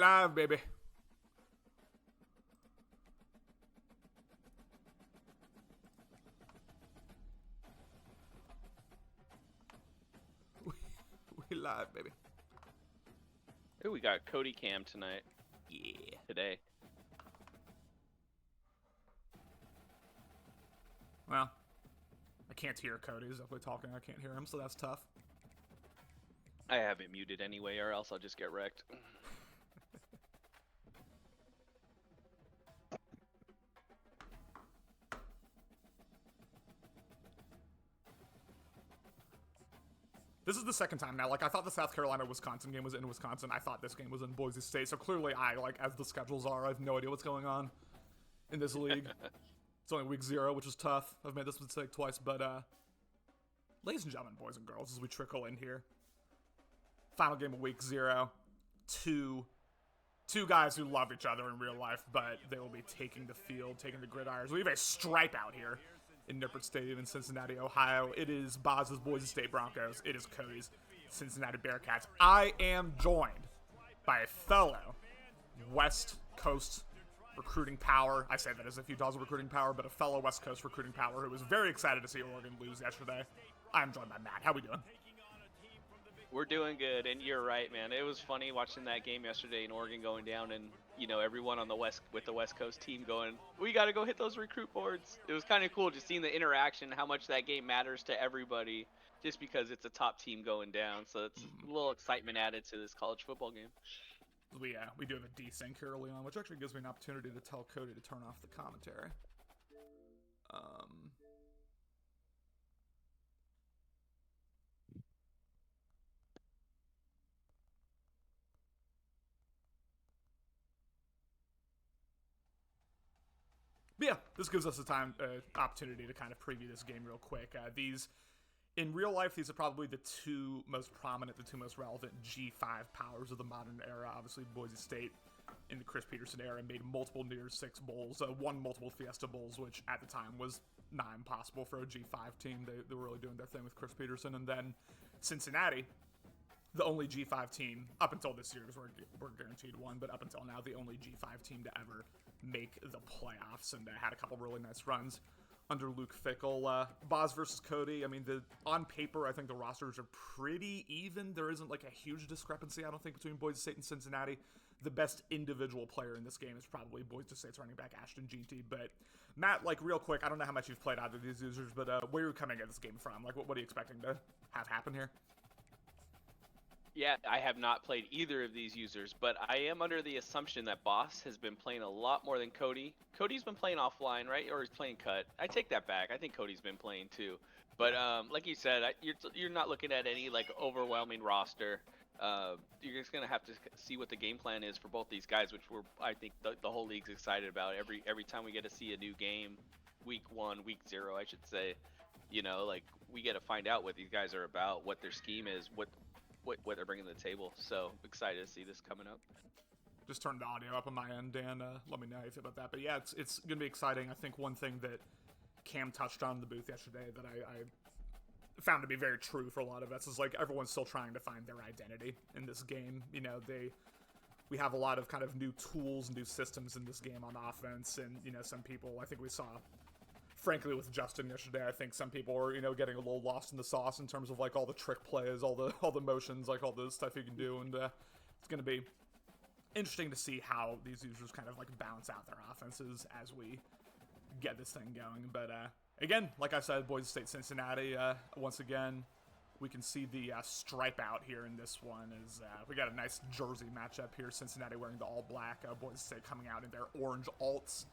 Live, baby. We live, baby. Ooh, we got Cody Cam tonight. Yeah. Today. Well, I can't hear Cody. He's definitely talking. I can't hear him, so that's tough. I have it muted anyway, or else I'll just get wrecked. This is the second time now. Like, I thought the South Carolina-Wisconsin game was in Wisconsin. I thought this game was in Boise State. So clearly as the schedules are, I have no idea what's going on in this league. It's only week 0, which is tough. I've made this mistake twice. But, ladies and gentlemen, boys and girls, as we trickle in here. Final game of week 0. Two guys who love each other in real life, but they will be taking the field, taking the gridirons. We have a stripe out here in Nippert Stadium in Cincinnati, Ohio. It is Boz's Boise State Broncos. It is Cody's Cincinnati Bearcats. I am joined by a fellow West Coast recruiting power. I say that as if he does recruiting power, but a fellow West Coast recruiting power who was very excited to see Oregon lose yesterday. I'm joined by Matt. How we doing? We're doing good, and you're right, man. It was funny watching that game yesterday in Oregon going down, and everyone on the West Coast team going, "We got to go hit those recruit boards." It was kind of cool just seeing the interaction, how much that game matters to everybody, just because it's a top team going down. So it's a little excitement added to this college football game. We do have a desync here early on, which actually gives me an opportunity to tell Cody to turn off the commentary. But yeah, this gives us a opportunity to kind of preview this game real quick. In real life, these are probably the two most prominent, the two most relevant G5 powers of the modern era. Obviously, Boise State in the Chris Petersen era made multiple New Year's Six bowls, won multiple Fiesta Bowls, which at the time was not impossible for a G5 team. They were really doing their thing with Chris Petersen. And then Cincinnati, the only G5 team, up until this year, because we're guaranteed one, but up until now, the only G5 team to ever make the playoffs, and had a couple really nice runs under Luke Fickell. Boz versus Cody, I mean, on paper, I think the rosters are pretty even. There isn't, like, a huge discrepancy, I don't think, between Boise State and Cincinnati. The best individual player in this game is probably Boise State's running back, Ashton Jeanty. But, Matt, like, real quick, I don't know how much you've played either of these users, but where are you coming at this game from? Like, what are you expecting to have happen here? Yeah, I have not played either of these users, but I am under the assumption that Boss has been playing a lot more than Cody. Cody's been playing offline, right? Or he's playing cut. I take that back. I think Cody's been playing too. But like you said, you're not looking at any like overwhelming roster. You're just gonna have to see what the game plan is for both these guys, which I think the whole league's excited about. Every time we get to see a new game, week 1, week 0, I should say. Like we get to find out what these guys are about, what their scheme is, what they're bringing to the table. So excited to see this coming up. Just turned the audio up on my end, Dan. Let me know how you feel about that. But yeah, it's going to be exciting. I think one thing that Cam touched on in the booth yesterday that I found to be very true for a lot of us is like everyone's still trying to find their identity in this game. We have a lot of kind of new tools, new systems in this game on offense, and some people, I think we saw, frankly, with Justin yesterday, I think some people are, getting a little lost in the sauce in terms of like all the trick plays, all the motions, like all the stuff you can do, and it's going to be interesting to see how these users kind of like balance out their offenses as we get this thing going. But again, like I said, Boise State, Cincinnati, once again, we can see the stripe out here in this one. We got a nice jersey matchup here. Cincinnati wearing the all black, Boise State coming out in their orange alts,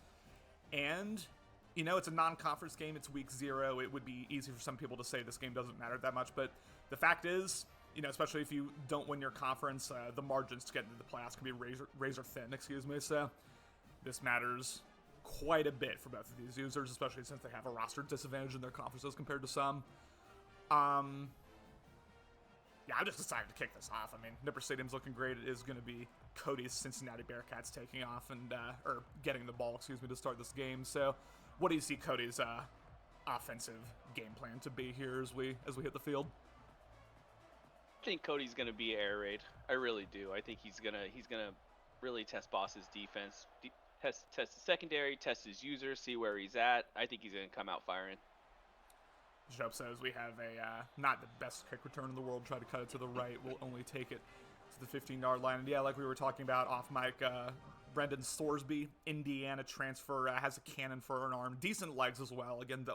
and it's a non-conference game. It's week 0. It would be easy for some people to say this game doesn't matter that much, but the fact is, especially if you don't win your conference, the margins to get into the playoffs can be razor thin, so this matters quite a bit for both of these users, especially since they have a roster disadvantage in their conferences compared to some. Yeah, I'm just excited to kick this off. I mean, Nippert Stadium's looking great. It is going to be Cody's Cincinnati Bearcats taking off or getting the ball, to start this game. So, what do you see Cody's offensive game plan to be here as we hit the field? I think Cody's gonna be air raid. I really do. I think he's gonna really test Boss's defense. Test the secondary, test his user, see where he's at. I think he's going to come out firing. Job says we have a not the best kick return in the world. Try to cut it to the right. We'll only take it to the 15-yard line. And yeah, like we were talking about off mic, Brendan Sorsby, Indiana transfer, has a cannon for an arm, decent legs as well. Again,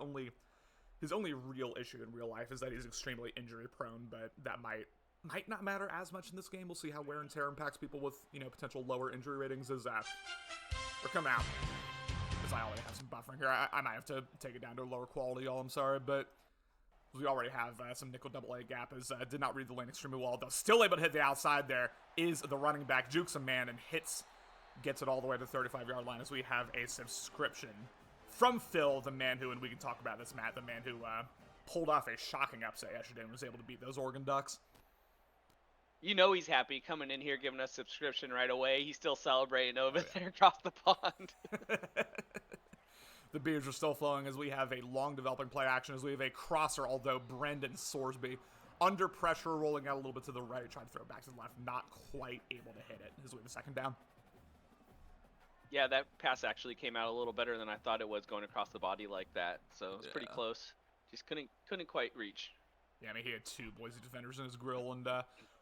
his only real issue in real life is that he's extremely injury prone, but that might not matter as much in this game. We'll see how wear and tear impacts people with potential lower injury ratings as or come out. Because I already have some buffering here. I might have to take it down to a lower quality, I'm sorry, but we already have some nickel double A gap, as did not read the lane extremely well, though still able to hit the outside there is the running back, jukes a man and gets it all the way to the 35-yard line, as we have a subscription from Phil, the man who, and we can talk about this, Matt, the man who pulled off a shocking upset yesterday and was able to beat those Oregon Ducks. You know he's happy coming in here, giving us subscription right away. He's still celebrating over there across the pond. The beers are still flowing as we have a long developing play action, as we have a crosser, although Brendan Sorsby under pressure, rolling out a little bit to the right, trying to throw it back to the left, not quite able to hit it as we have a second down. Yeah, that pass actually came out a little better than I thought it was, going across the body like that. So it's pretty close. Just couldn't quite reach. Yeah, I mean, he had two Boise defenders in his grill, and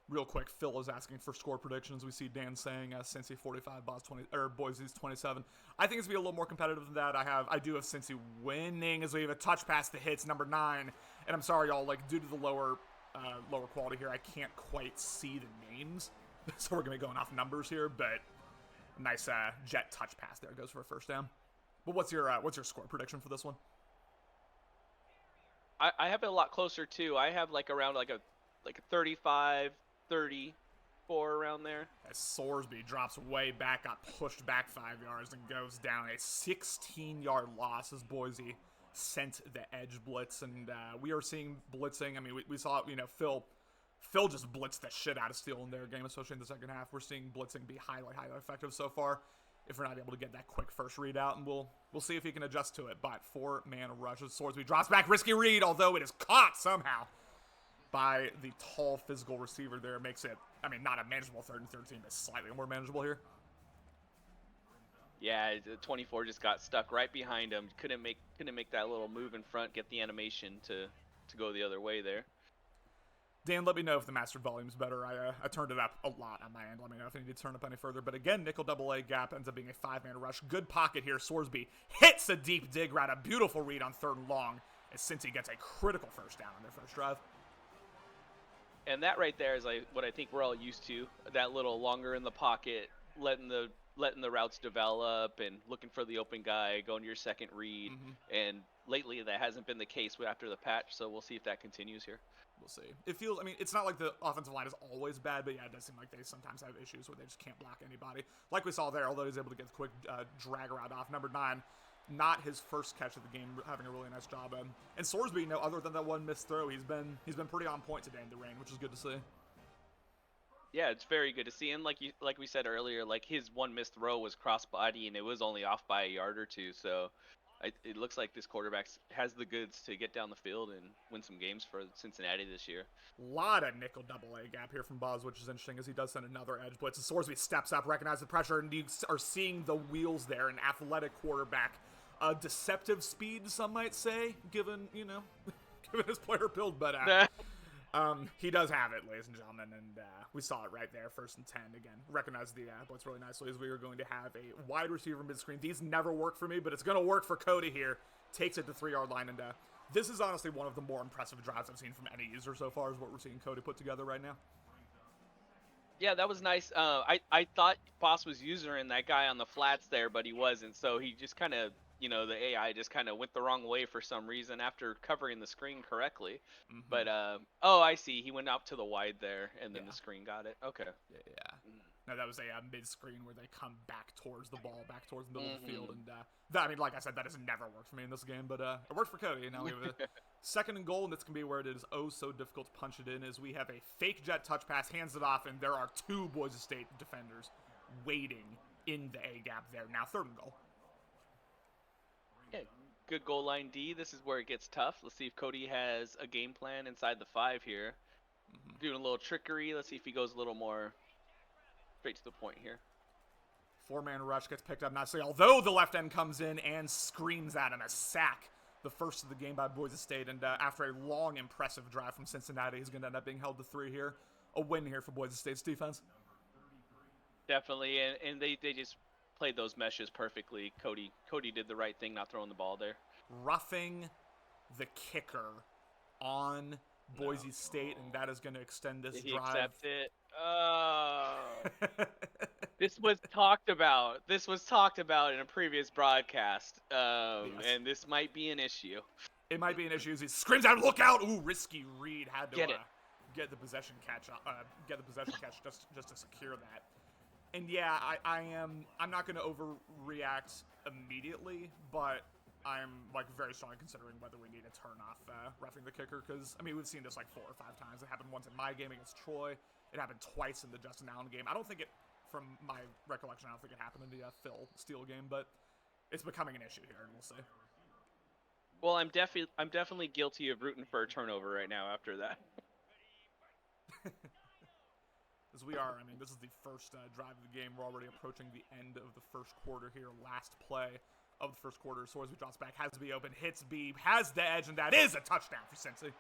real quick, Phil is asking for score predictions. We see Dan saying Cincy 45, Boise's 27. I think it's gonna be a little more competitive than that. I do have Cincy winning, as we have a touch pass that hits number 9. And I'm sorry, y'all, like, due to the lower quality here, I can't quite see the names, so we're gonna be going off numbers here. But nice jet touch pass there, goes for a first down. But what's your score prediction for this one? I have it a lot closer too. I have around a 35, 34 around there. As Sorsby drops way back, got pushed back 5 yards, and goes down. A 16-yard loss as Boise sent the edge blitz, and we are seeing blitzing. I mean, we saw, Phil just blitzed the shit out of Steele in their game, especially in the second half. We're seeing blitzing be highly effective so far, if we're not able to get that quick first read out, and we'll see if he can adjust to it. But 4-man rush as Sorsby drops back, risky read, although it is caught somehow by the tall physical receiver there. Makes it, I mean, not a manageable 3rd and 13, but slightly more manageable here. Yeah, the 24 just got stuck right behind him. Couldn't make that little move in front, get the animation to go the other way there. Dan, let me know if the master volume's better. I turned it up a lot on my end. Let me know if I need to turn up any further. But again, nickel double A gap ends up being a 5-man rush. Good pocket here. Sorsby hits a deep dig route. A beautiful read on 3rd and long, as Cincy gets a critical first down on their first drive. And that right there is what I think we're all used to. That little longer in the pocket, letting the routes develop and looking for the open guy, going to your second read. And lately that hasn't been the case after the patch, so we'll see if that continues here. We'll see. It feels, I mean, it's not like the offensive line is always bad, but yeah, it does seem like they sometimes have issues where they just can't block anybody. Like we saw there, although he's able to get the quick drag route off. Number 9, not his first catch of the game, having a really nice job. And Sorsby, other than that one missed throw, he's been pretty on point today in the rain, which is good to see. Yeah, it's very good to see. And like we said earlier, his one missed throw was cross body, and it was only off by a yard or two. So it looks like this quarterback has the goods to get down the field and win some games for Cincinnati this year. A lot of nickel double A gap here from Boz, which is interesting, as he does send another edge blitz. And Sorsby steps up, recognizes the pressure, and you are seeing the wheels there. An athletic quarterback, deceptive speed, some might say, given his player build, but he does have it, ladies and gentlemen, and we saw it right there, 1st and 10. Again, recognize the blitz really nicely, as we are going to have a wide receiver mid-screen. These never work for me, but it's going to work for Cody here. Takes it to 3-yard line, and this is honestly one of the more impressive drives I've seen from any user so far, is what we're seeing Cody put together right now. Yeah, that was nice. I thought Boss was usering that guy on the flats there, but he wasn't, so he just kind of, the AI just kind of went the wrong way for some reason after covering the screen correctly. But, I see. He went out to the wide there, and then the screen got it. Okay. Yeah. No, that was a mid-screen where they come back towards the ball, back towards the middle of the field. And, I mean, like I said, that has never worked for me in this game, but it worked for Cody. And now we have a 2nd and goal, and it's going to be where it is so difficult to punch it in, as we have a fake jet touch pass, hands it off, and there are 2 Boise State defenders waiting in the A gap there. Now 3rd and goal. Yeah, good goal line D. This is where it gets tough. Let's see if Cody has a game plan inside the 5 here. Doing a little trickery. Let's see if he goes a little more straight to the point here. Four-man rush gets picked up nicely, although the left end comes in and screams at him. A sack, the first of the game by Boise State, and after a long, impressive drive from Cincinnati, he's going to end up being held to 3 here. A win here for Boise State's defense. Definitely, and they just played those meshes perfectly. Cody did the right thing, not throwing the ball there. Roughing the kicker on Boise State, and that is going to extend this Did he drive. accept it? This was talked about. This was talked about in a previous broadcast, Yes. and this might be an issue. It might be an issue as he screams out, "Look out!" Ooh, risky read. Had to get the possession catch. Just to secure that. And yeah, I'm not going to overreact immediately, but I'm like very strongly considering whether we need to turn off roughing the kicker, because I mean we've seen this like 4 or 5 times. It happened once in my game against Troy. It happened twice in the Justin Allen game. I don't think it, from my recollection, I don't think it happened in the Phil Steele game, but it's becoming an issue here, and we'll see. Well, I'm definitely guilty of rooting for a turnover right now after that. As we are, I mean, this is the first drive of the game. We're already approaching the end of the first quarter here. Last play of the first quarter. Sorsby drops back, has to be open, hits B, has the edge, and that is a touchdown for Cincy.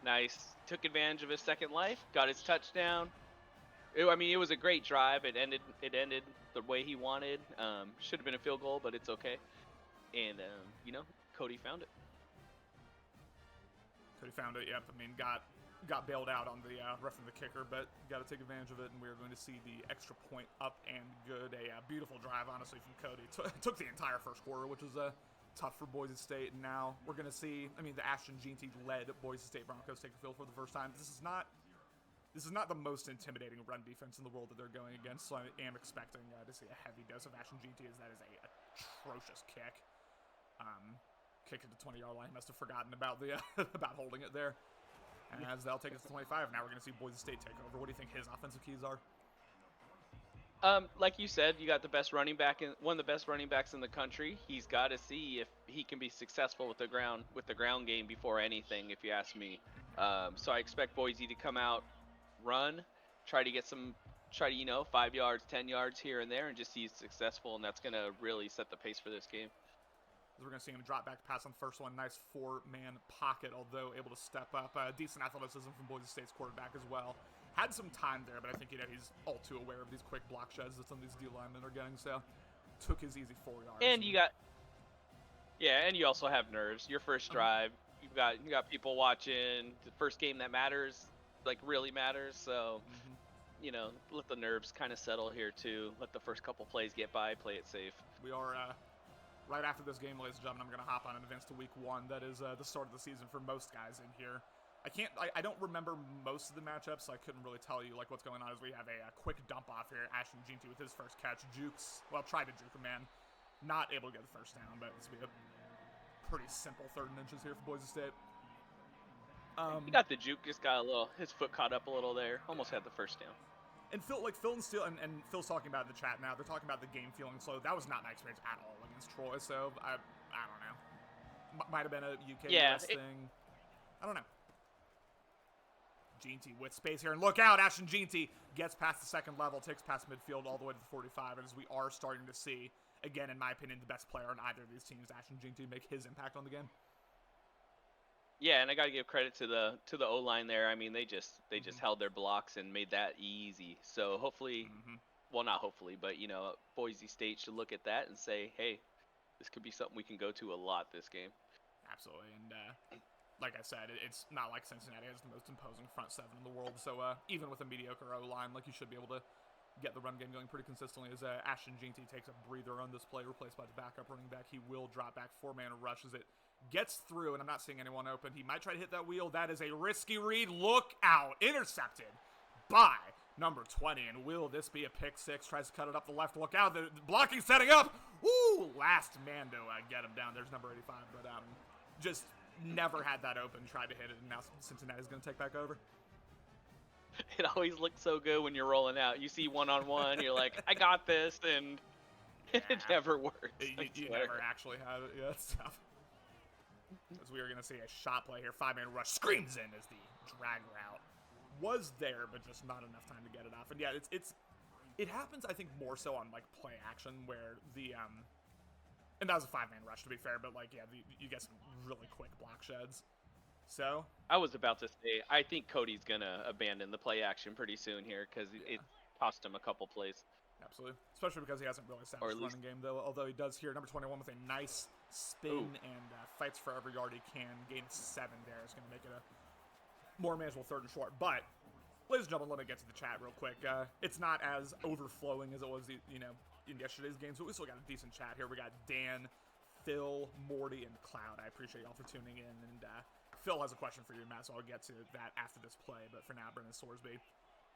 Nice. Took advantage of his second life, got his touchdown. It was a great drive. It ended the way he wanted. Should have been a field goal, but it's okay. And Cody found it. Cody found it. Yep. I mean, got bailed out on the roughing the kicker, but got to take advantage of it, and we're going to see the extra point up and good. A beautiful drive, honestly, from Cody. Took the entire first quarter, which was tough for Boise State, and now we're going to see, the Ashton Jeanty-led Boise State Broncos take the field for the first time. This is not the most intimidating run defense in the world that they're going against, so I am expecting to see a heavy dose of Ashton Jeanty, as that is a atrocious kick. Kick at the 20-yard line. He must have forgotten about the about holding it there. And as they'll take it to 25, now we're going to see Boise State take over. What do you think his offensive keys are? Like you said, you got the best running back, one of the best running backs in the country. He's got to see if he can be successful with the ground game before anything, if you ask me. So I expect Boise to come out, run, try to 5 yards, 10 yards here and there, and just see successful, and that's going to really set the pace for this game. We're going to see him drop back pass on the first one. Nice 4-man pocket, although able to step up. Decent athleticism from Boise State's quarterback as well. Had some time there, but I think he's all too aware of these quick block sheds that some of these D linemen are getting, so took his easy 4 yards. And you also have nerves. Your first drive, you got people watching. The first game that matters, like really matters, so let the nerves kind of settle here too. Let the first couple plays get by, play it safe. We are right after this game, ladies and gentlemen, I'm going to hop on an advance to week 1. That is the start of the season for most guys in here. I don't remember most of the matchups, so I couldn't really tell you what's going on. As we have a quick dump off here. Ashton Jeanty with his first catch. Tried to juke a man. Not able to get the first down, but it's going to be a pretty simple 3rd and inches here for Boise State. He got the juke, just got his foot caught up a little there. Almost had the first down. And Phil and Steele, and Phil's talking about it in the chat now. They're talking about the game feeling slow. That was not my experience at all against Troy, so I don't know. Might have been a UK-US thing. I don't know. Jeanty with space here, and look out! Ashton Jeanty gets past the second level, takes past midfield all the way to the 45, and as we are starting to see, again, in my opinion, the best player on either of these teams, Ashton Jeanty, make his impact on the game. Yeah, and I got to give credit to the O-line there. I mean, they just held their blocks and made that easy. So hopefully, well, not hopefully, but Boise State should look at that and say, hey, this could be something we can go to a lot this game. Absolutely, and like I said, it's not like Cincinnati has the most imposing front 7 in the world. So even with a mediocre O-line, you should be able to get the run game going pretty consistently. As Ashton Jeanty takes a breather on this play, replaced by the backup running back. He will drop back, 4-man rush as it gets through, and I'm not seeing anyone open. He might try to hit that wheel. That is a risky read. Look out. Intercepted by number 20. And will this be a pick 6? Tries to cut it up the left. Look out. The blocking setting up. Woo! Last man to get him down. There's number 85. But just never had that open. Tried to hit it, and now Cincinnati's going to take back over. It always looks so good when you're rolling out. You see one-on-one. You're like, I got this, and it never works. You never actually have it. Yeah, it's tough. As we are going to see a shot play here. 5-man rush screams in as the drag route was there, but just not enough time to get it off. And yeah, it's It happens, I think, more so on, like, play action, where and that was a 5-man rush, to be fair, but, like, yeah, you get some really quick block sheds. So, I was about to say, I think Cody's gonna abandon the play action pretty soon here because yeah, it cost him a couple plays, absolutely. Especially because he hasn't really or established at a least. running game, though, although he does here, number 21 with a nice spin Ooh, and fights for every yard he can. Gain 7 there is going to make it a more manageable 3rd and short. But, ladies and gentlemen, let me get to the chat real quick. It's not as overflowing as it was, in yesterday's games, but we still got a decent chat here. We got Dan, Phil, Morty, and Cloud. I appreciate y'all for tuning in. And Phil has a question for you, Matt, so I'll get to that after this play. But for now, Brendan Sorsby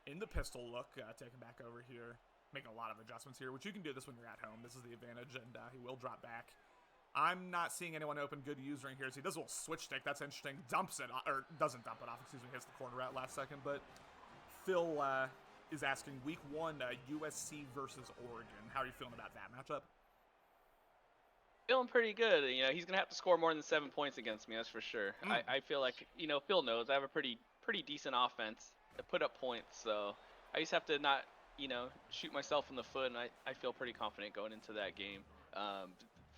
in the pistol look, taking back over here, making a lot of adjustments here, which you can do this when you're at home. This is the advantage, and he will drop back. I'm not seeing anyone open. Good user in here. So he does a little switch stick. That's interesting. Dumps it, or doesn't dump it off. Excuse me. Hits the corner at last second. But Phil is asking, Week 1, USC versus Oregon. How are you feeling about that matchup? feeling pretty good. You know, he's gonna have to score more than 7 points against me. That's for sure. I feel like Phil knows I have a pretty decent offense to put up points. So I just have to not shoot myself in the foot, and I feel pretty confident going into that game.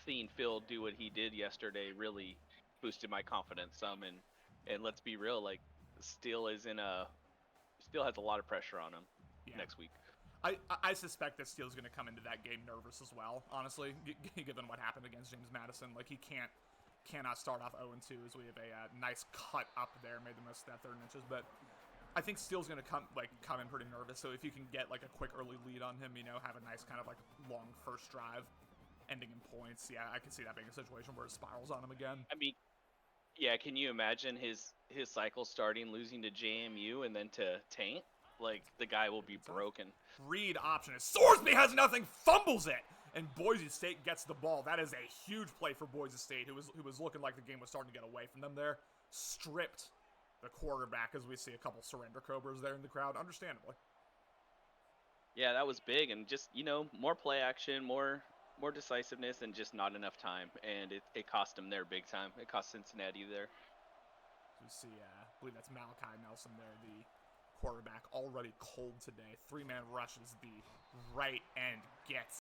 Seeing Phil do what he did yesterday really boosted my confidence some, and let's be real, like Steele has a lot of pressure on him Yeah. next week. I suspect that Steele's going to come into that game nervous as well, honestly, given what happened against James Madison. Like, he cannot start off 0-2 as we have a nice cut up there, made the most of that 3rd and inches. But I think Steele's going to come in pretty nervous. So if you can get, like, a quick early lead on him, have a nice kind of, like, long first drive ending in points, yeah, I can see that being a situation where it spirals on him again. I mean, yeah, can you imagine his cycle starting losing to JMU and then to Taint? Like, the guy will be broken. Read option. Sorsby has nothing, fumbles it, and Boise State gets the ball. That is a huge play for Boise State, who was looking like the game was starting to get away from them there. Stripped the quarterback as we see a couple surrender cobras there in the crowd, understandably. Yeah, that was big, and just more play action, more decisiveness, and just not enough time, and it cost them there big time. It cost Cincinnati there. So we see, I believe that's Malachi Nelson there, the quarterback, already cold today. 3-man rushes the right end, gets